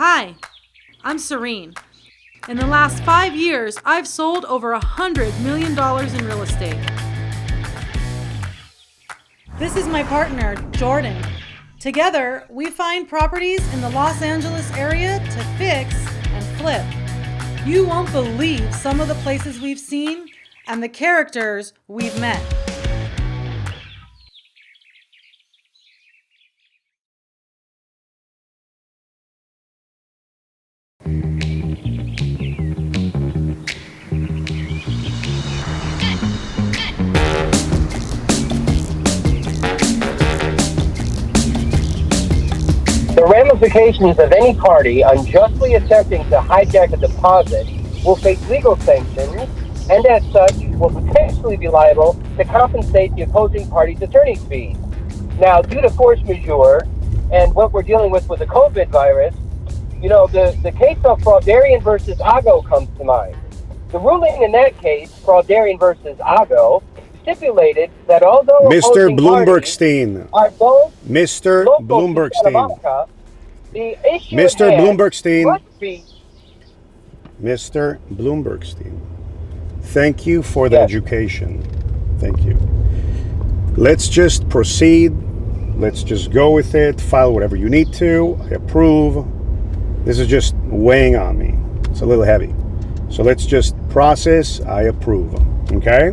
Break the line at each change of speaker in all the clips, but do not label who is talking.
Hi, I'm Cyrene. In the last 5 years, I've sold over $100 million in real estate. This is my partner, Jordan. Together, we find properties in the Los Angeles area to fix and flip. You won't believe some of the places we've seen and the characters we've met.
The ramifications of any party unjustly attempting to hijack a deposit will face legal sanctions and as such will potentially be liable to compensate the opposing party's attorney's fees. Now, due to force majeure and what we're dealing with the COVID virus, the case of Fraudarian versus Ago comes to mind. The ruling in that case, Fraudarian versus Ago, stipulated that although
Mr. Bloombergstein,
are both
Mr. Bloombergstein,
the issue
Mr. Bloombergstein,
must be.
Mr. Bloombergstein, thank you for the education. Thank you. Let's just proceed. Let's just go with it. File whatever you need to. I approve. This is just weighing on me. It's a little heavy. So let's just process. I approve. Okay?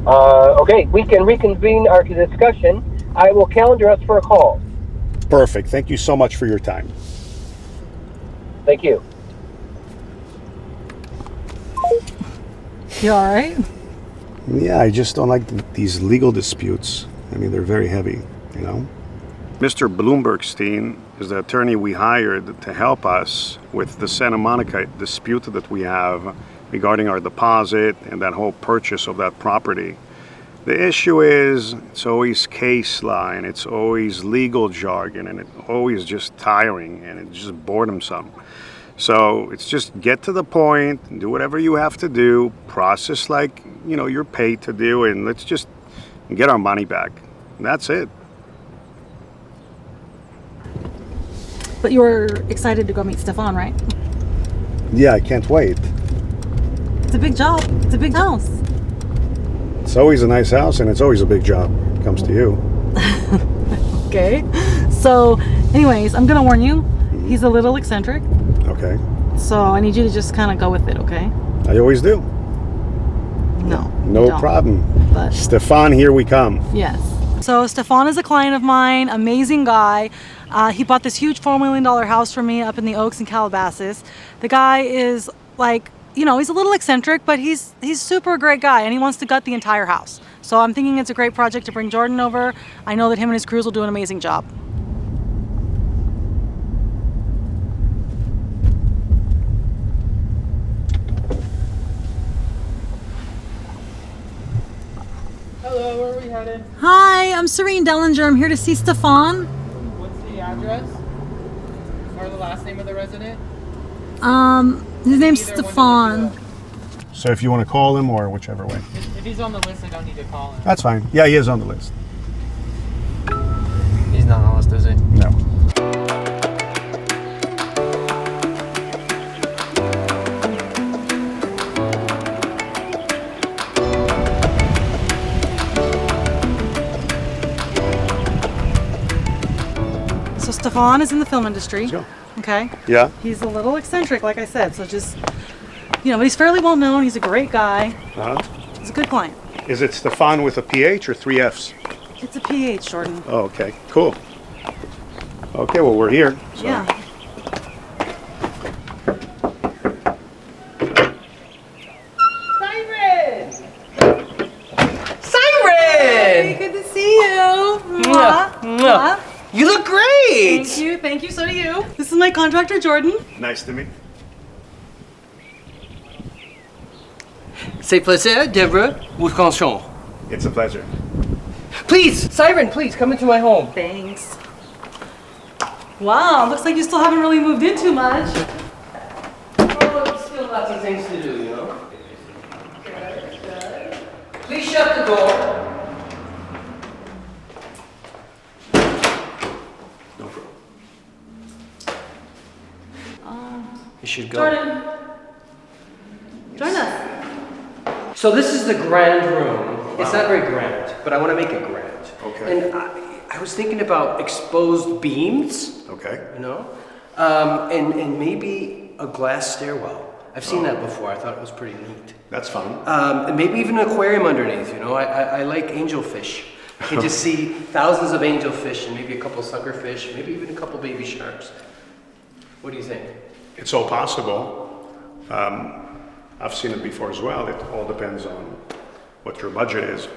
Okay, we can reconvene our discussion. I will calendar us for a call.
Perfect. Thank you so much for your time.
Thank you.
You all right?
Yeah, I just don't like these legal disputes. I mean, they're very heavy, you know? Mr. Bloombergstein is the attorney we hired to help us with the Santa Monica dispute that we have regarding our deposit and that whole purchase of that property. The issue is it's always case law and it's always legal jargon and it's always just tiring and it's just boredom. So it's just get to the point, do whatever you have to do, process like, you're paid to do, and let's just get our money back. And that's it.
But you were excited to go meet Stefan, right?
Yeah, I can't wait.
It's a big job. It's a big house.
It's always a nice house and it's always a big job when it comes to you.
Okay. So, anyways, I'm going to warn you. He's a little eccentric.
Okay.
So, I need you to just kind of go with it, okay?
I always do. No problem.
But
Stefan, here we come.
yes. So, Stefan is a client of mine, amazing guy. He bought this huge $4 million house for me up in the Oaks in Calabasas. The guy is like, he's a little eccentric, but he's super great guy, and he wants to gut the entire house. So I'm thinking it's a great project to bring Jordan over. I know that him and his crews will do an amazing job.
Hello, where are we headed?
Hi, I'm Cyrene Dellinger. I'm here to see Stefan.
What's the address? Or the last name of the resident?
His name's
Either
Stefan.
So if you want to call him or whichever way.
If he's on the list, I don't need to call him.
That's fine. Yeah, he is on the list.
He's not on the list, is he?
No.
So Stefan is in the film industry.
Let's go.
Okay.
Yeah?
He's a little eccentric, like I said. So just, but he's fairly well known. He's a great guy.
Uh-huh.
He's a good client.
Is it Stefan with a PH or 3 Fs?
It's a PH, Jordan.
Oh, okay. Cool. Okay, well, we're here. So.
Yeah.
Cyrene!
Hey,
Cyrene!
good to see you. Mwah. Mwah.
You look great!
Thank you. Thank you. So do you. This is my contractor, Jordan.
Nice to meet you.
C'est plaisir, Deborah. Wisconsin.
It's a pleasure.
Please, Cyrene, please come into my home.
Thanks. Wow, looks like you still haven't really moved in too much.
Oh, still lots of things to do, Please shut the door.
No problem.
should go.
Jordan, join us.
So this is the grand room. It's not very grand, but I want to make it grand.
Okay.
And I was thinking about exposed beams,
Okay.
you know, and maybe a glass stairwell. I've seen that before. I thought it was pretty neat.
That's fine.
And maybe even an aquarium underneath, you know. I like angelfish. You can just see thousands of angelfish and maybe a couple suckerfish, maybe even a couple baby sharks. What do you think?
It's all possible. I've seen it before as well. It all depends on what your budget is.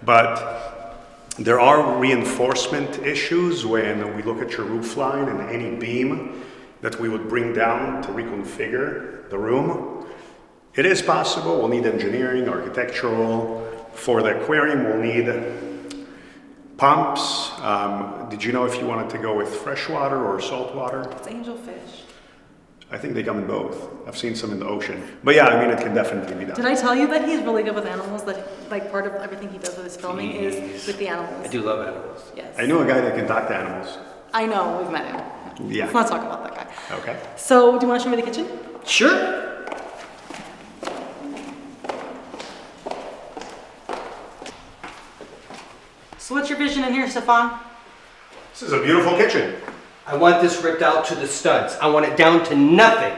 But there are reinforcement issues when we look at your roof line and any beam that we would bring down to reconfigure the room. It is possible. We'll need engineering, architectural. For the aquarium, we'll need pumps. Did you know if you wanted to go with fresh water or salt water?
It's angelfish.
I think they come in both. I've seen some in the ocean. But yeah, I mean, it can definitely be done.
Did I tell you that he's really good with animals? That like part of everything he does with his filming is with the animals.
I do love animals.
Yes.
I knew a guy that can talk to animals.
I know, we've met him.
Yeah.
Let's not talk about that guy.
Okay.
So, do you want to show me the kitchen?
Sure.
So, what's your vision in here, Stefan?
This is a beautiful kitchen.
I want this ripped out to the studs. I want it down to nothing.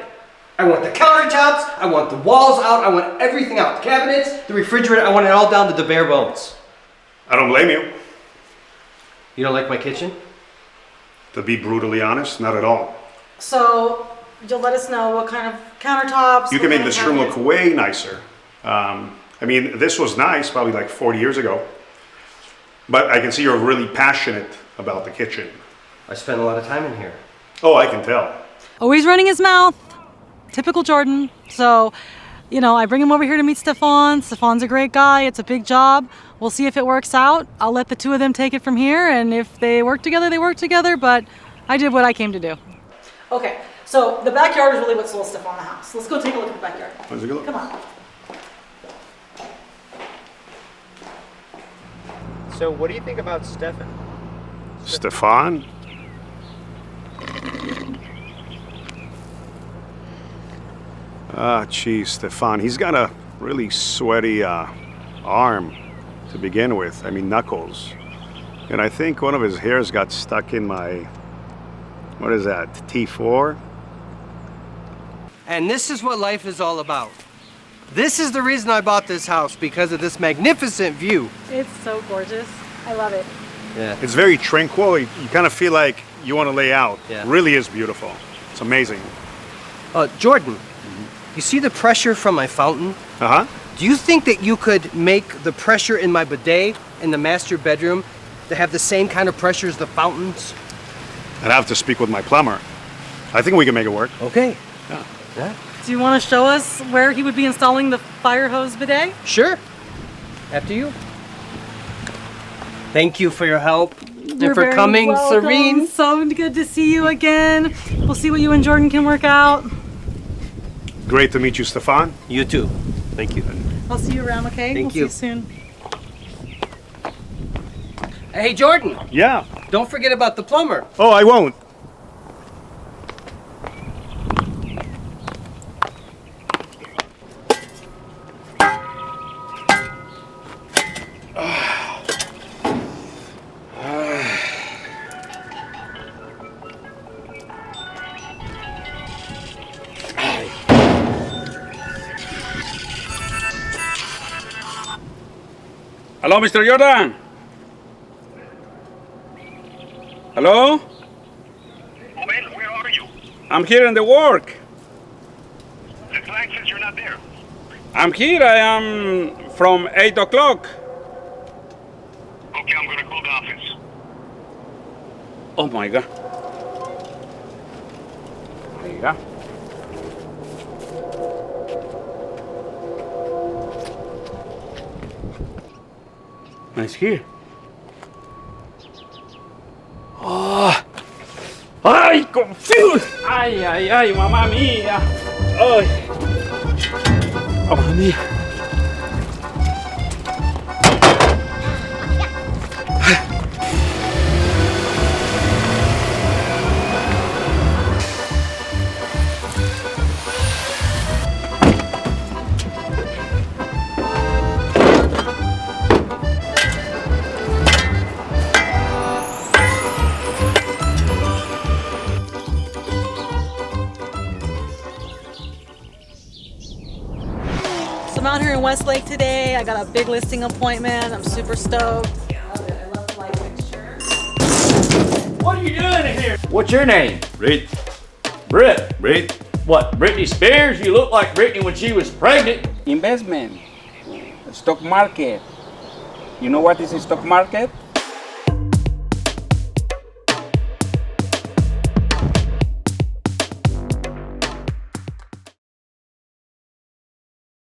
I want the countertops. I want the walls out. I want everything out. The cabinets, the refrigerator. I want it all down to the bare bones.
I don't blame you.
You don't like my kitchen?
To be brutally honest, not at all.
So, you'll let us know what kind of countertops.
You can
what
make
kind
this
of
room look
cabinets.
way nicer. I mean, this was nice probably like 40 years ago. But I can see you're really passionate about the kitchen.
I spend a lot of time in here.
Oh, I can tell.
Always running his mouth. Typical Jordan. So, you know, I bring him over here to meet Stefan. Stefan's a great guy. It's a big job. We'll see if it works out. I'll let the two of them take it from here. And if they work together, they work together. But I did what I came to do. Okay, so the backyard is really what sold Stefan the house. Let's go take a look at the backyard.
Let's take a look.
Come on.
So what do you think about Stefan?
Stefan? Geez, Stefan. He's got a really sweaty arm to begin with. I mean, knuckles. And I think one of his hairs got stuck in my, what is that, T4?
And this is what life is all about. This is the reason I bought this house, because of this magnificent view.
It's so gorgeous. I love it.
Yeah.
It's very tranquil. You kind of feel like you want to lay out.
Yeah.
It really is beautiful. It's amazing.
Jordan, you see the pressure from my fountain?
Uh-huh.
Do you think that you could make the pressure in my bidet in the master bedroom to have the same kind of pressure as the fountains?
I'd have to speak with my plumber. I think we can make it work.
Okay.
Yeah.
Yeah.
Do you want to show us where he would be installing the fire hose bidet?
Sure. After you. Thank you for your help
You're
and for
very
coming,
welcome.
Cyrene.
So good to see you again. We'll see what you and Jordan can work out.
Great to meet you, Stefan.
You too. Thank you.
I'll see you around, okay?
Thank
we'll
you.
see you soon.
Hey, Jordan,
Yeah.
don't forget about the plumber.
Oh, I won't.
Hello, Mr. Jordan. Hello?
Well, where are you?
I'm here in the work.
The client says you're not there.
I'm here. I am from 8 o'clock.
Okay, I'm gonna call the office.
Oh my God. There you go. Nice here. Oh. ¡Ay, confused! ¡Ay, ay, ay, mamá mía! ¡Ay! ¡Mamá mía!
Westlake today. I got a big listing appointment. I'm super stoked. I love the light fixture.
What are you doing in here?
What's your name?
Britt.
Britt.
Britt.
What, Britney Spears? You look like Britney when she was pregnant.
Investment, stock market. You know what is a stock market?